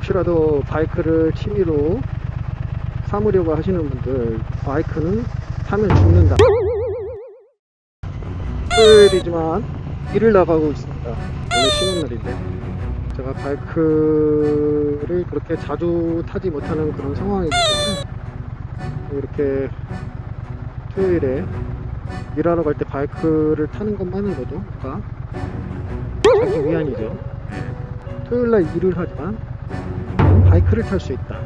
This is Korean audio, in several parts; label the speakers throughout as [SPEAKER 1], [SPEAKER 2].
[SPEAKER 1] 혹시라도 바이크를 취미로 삼으려고 하시는 분들, 바이크는 타면 죽는다. 토요일이지만 일을 나가고 있습니다. 원래 쉬는 날인데 제가 바이크를 그렇게 자주 타지 못하는 그런 상황이기 때문에 이렇게 토요일에 일하러 갈 때 바이크를 타는 것만으로도 뭔가 자기 위안이죠. 토요일날 일을 하지만 바이크를 탈 수 있다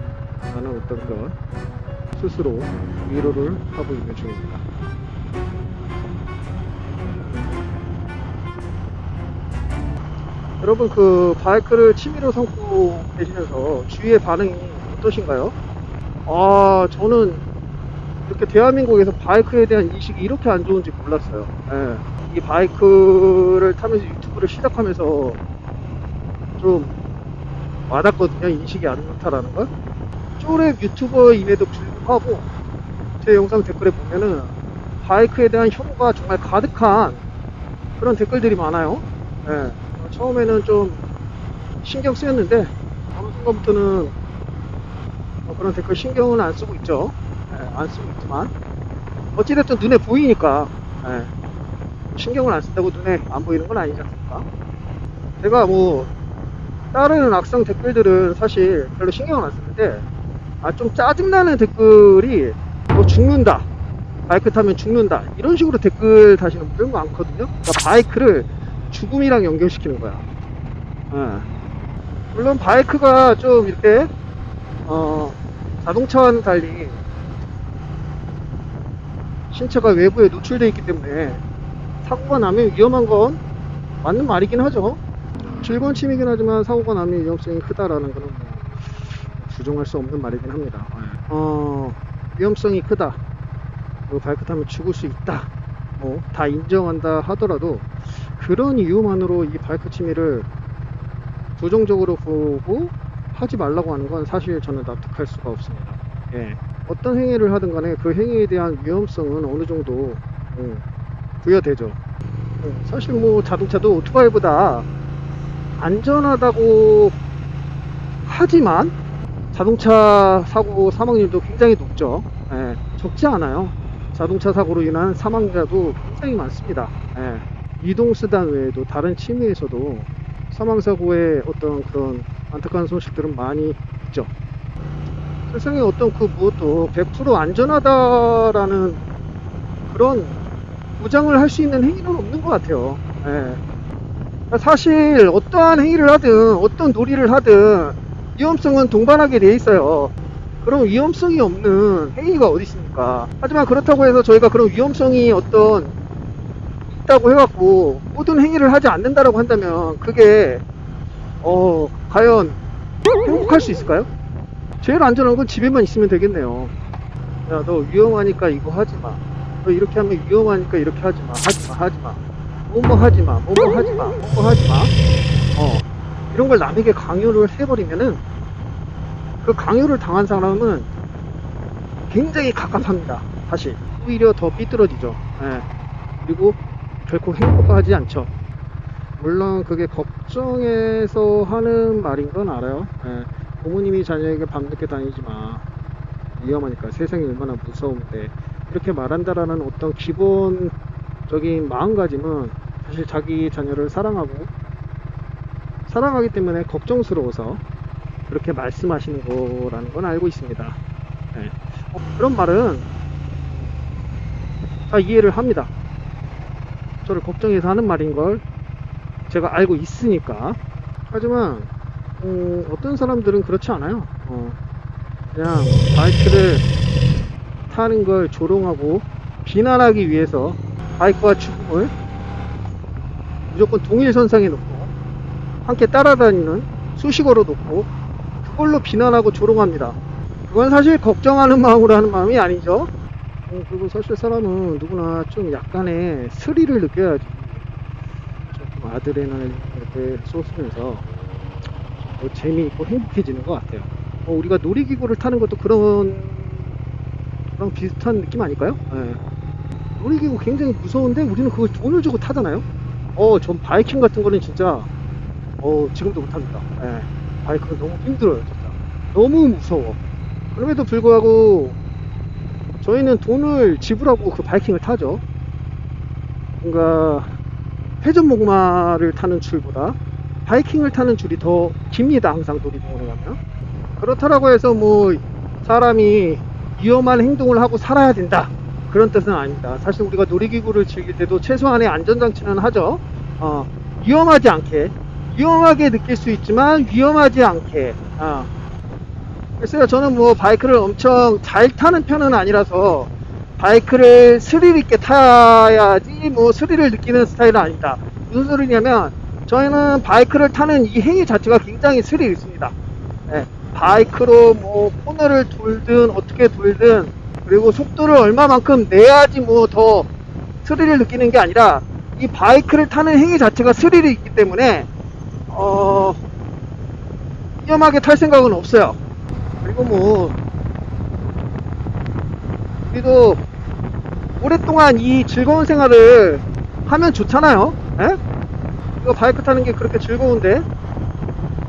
[SPEAKER 1] 라는 어떤 그런 스스로 위로를 하고 있는 중입니다. 여러분, 그 바이크를 취미로 삼고 계시면서 주위의 반응이 어떠신가요? 저는 이렇게 대한민국에서 바이크에 대한 인식이 이렇게 안 좋은지 몰랐어요. 이 바이크를 타면서 유튜브를 시작하면서 좀 와닿거든요. 인식이 안 좋다라는 것. 쪼렙 유튜버임에도 불구하고 제 영상 댓글에 보면은 바이크에 대한 혐오가 정말 가득한 그런 댓글들이 많아요. 처음에는 좀 신경 쓰였는데 어느 순간부터는 그런 댓글 신경은 안 쓰고 있죠. 안 쓰고 있지만 어찌됐든 눈에 보이니까 신경을 안 쓴다고 눈에 안 보이는 건 아니지 않습니까? 제가 뭐 다른 악성 댓글들은 사실 별로 신경을 안 쓰는데 좀 짜증나는 댓글이 너 죽는다, 바이크 타면 죽는다, 이런 식으로 댓글 다시는 분들 많거든요. 그러니까 바이크를 죽음이랑 연결시키는 거야. 물론 바이크가 좀 이렇게 자동차와는 달리 신체가 외부에 노출되어 있기 때문에 사고가 나면 위험한 건 맞는 말이긴 하죠. 즐거운 취미긴 하지만 사고가 나면 위험성이 크다라는 거는 뭐 부정할 수 없는 말이긴 합니다. 위험성이 크다, 그리고 바이크 타면 죽을 수 있다, 뭐 다 인정한다 하더라도 그런 이유만으로 이 바이크 취미를 부정적으로 보고 하지 말라고 하는 건 사실 저는 납득할 수가 없습니다. 어떤 행위를 하든 간에 그 행위에 대한 위험성은 어느 정도 부여되죠. 사실 뭐 자동차도 오토바이보다 안전하다고 하지만 자동차 사고 사망률도 굉장히 높죠. 적지 않아요. 자동차 사고로 인한 사망자도 굉장히 많습니다. 이동수단 외에도 다른 취미에서도 사망사고의 어떤 그런 안타까운 소식들은 많이 있죠. 세상에 어떤 그 무엇도 100% 안전하다라는 그런 보장을 할 수 있는 행위는 없는 것 같아요. 사실 어떠한 행위를 하든 어떤 놀이를 하든 위험성은 동반하게 돼 있어요. 그럼 위험성이 없는 행위가 어디 있습니까? 하지만 그렇다고 해서 저희가 그런 위험성이 어떤 있다고 해갖고 모든 행위를 하지 않는다라고 한다면 그게 과연 행복할 수 있을까요? 제일 안전한 건 집에만 있으면 되겠네요. 야, 너 위험하니까 이거 하지마, 너 이렇게 하면 위험하니까 이렇게 하지마, 하지마, 뭐뭐 하지마, 뭐뭐 하지마, 뭐뭐 하지마. 이런 걸 남에게 강요를 해버리면은 그 강요를 당한 사람은 굉장히 갑갑합니다. 사실 오히려 더 삐뚤어지죠. 그리고 결코 행복하지 않죠. 물론 그게 걱정해서 하는 말인 건 알아요. 부모님이 자녀에게 밤늦게 다니지마, 위험하니까, 세상이 얼마나 무서운데, 이렇게 말한다라는 어떤 기본적인 마음가짐은 사실 자기 자녀를 사랑하기 때문에 걱정스러워서 그렇게 말씀하시는 거라는 건 알고 있습니다. 그런 말은 다 이해를 합니다. 저를 걱정해서 하는 말인 걸 제가 알고 있으니까. 하지만 어떤 사람들은 그렇지 않아요. 그냥 바이크를 타는 걸 조롱하고 비난하기 위해서 바이크와 죽음을 무조건 동일선상에 놓고 함께 따라다니는 수식어로 놓고 그걸로 비난하고 조롱합니다. 그건 사실 걱정하는 마음으로 하는 마음이 아니죠. 그리고 사실 사람은 누구나 좀 약간의 스릴을 느껴야지 조금 아드레날린을 쏟으면서 재미있고 행복해지는 것 같아요. 우리가 놀이기구를 타는 것도 그런 비슷한 느낌 아닐까요? 놀이기구 굉장히 무서운데 우리는 그걸 돈을 주고 타잖아요. 전 바이킹 같은 거는 진짜 지금도 못합니다. 바이크는 너무 힘들어요, 진짜. 너무 무서워. 그럼에도 불구하고 저희는 돈을 지불하고 그 바이킹을 타죠. 뭔가 회전목마를 타는 줄보다 바이킹을 타는 줄이 더 깁니다, 항상 놀이동원에 가면. 그렇다라고 해서 뭐 사람이 위험한 행동을 하고 살아야 된다, 그런 뜻은 아닙니다. 사실 우리가 놀이기구를 즐길 때도 최소한의 안전장치는 하죠. 위험하지 않게, 위험하게 느낄 수 있지만 위험하지 않게. 글쎄요, 저는 뭐 바이크를 엄청 잘 타는 편은 아니라서 바이크를 스릴 있게 타야지 뭐 스릴을 느끼는 스타일은 아닙니다. 무슨 소리냐면 저희는 바이크를 타는 이 행위 자체가 굉장히 스릴 있습니다. 네, 바이크로 뭐 코너를 돌든 어떻게 돌든, 그리고 속도를 얼마만큼 내야지 뭐 더 스릴을 느끼는 게 아니라 이 바이크를 타는 행위 자체가 스릴이 있기 때문에 위험하게 탈 생각은 없어요. 그리고 뭐 우리도 오랫동안 이 즐거운 생활을 하면 좋잖아요. 에? 이거 바이크 타는 게 그렇게 즐거운데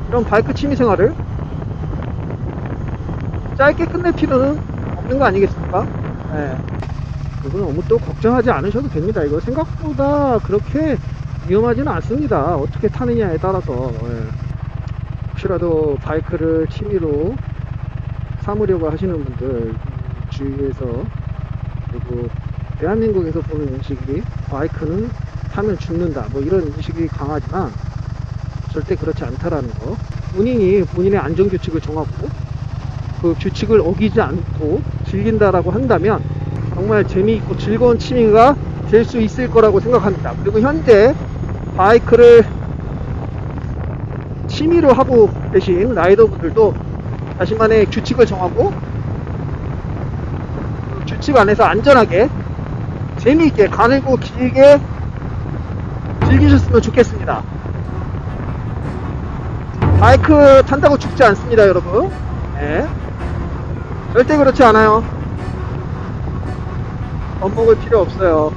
[SPEAKER 1] 이런 바이크 취미 생활을 짧게 끝낼 필요는 없는 거 아니겠습니까? 예. 이건 너무 또 걱정하지 않으셔도 됩니다. 이거 생각보다 그렇게 위험하지는 않습니다. 어떻게 타느냐에 따라서. 예. 혹시라도 바이크를 취미로 삼으려고 하시는 분들 주위에서, 그리고 대한민국에서 보는 인식이 바이크는 타면 죽는다, 뭐 이런 인식이 강하지만 절대 그렇지 않다라는 거. 본인이 본인의 안전규칙을 정하고 그 규칙을 어기지 않고 즐긴다라고 한다면 정말 재미있고 즐거운 취미가 될 수 있을 거라고 생각합니다. 그리고 현재 바이크를 취미로 하고 계신 라이더분들도 자신만의 규칙을 정하고 그 규칙 안에서 안전하게 재미있게 가늘고 길게 즐기셨으면 좋겠습니다. 바이크 탄다고 죽지 않습니다, 여러분. 네. 절대 그렇지 않아요. 겁먹을 필요 없어요.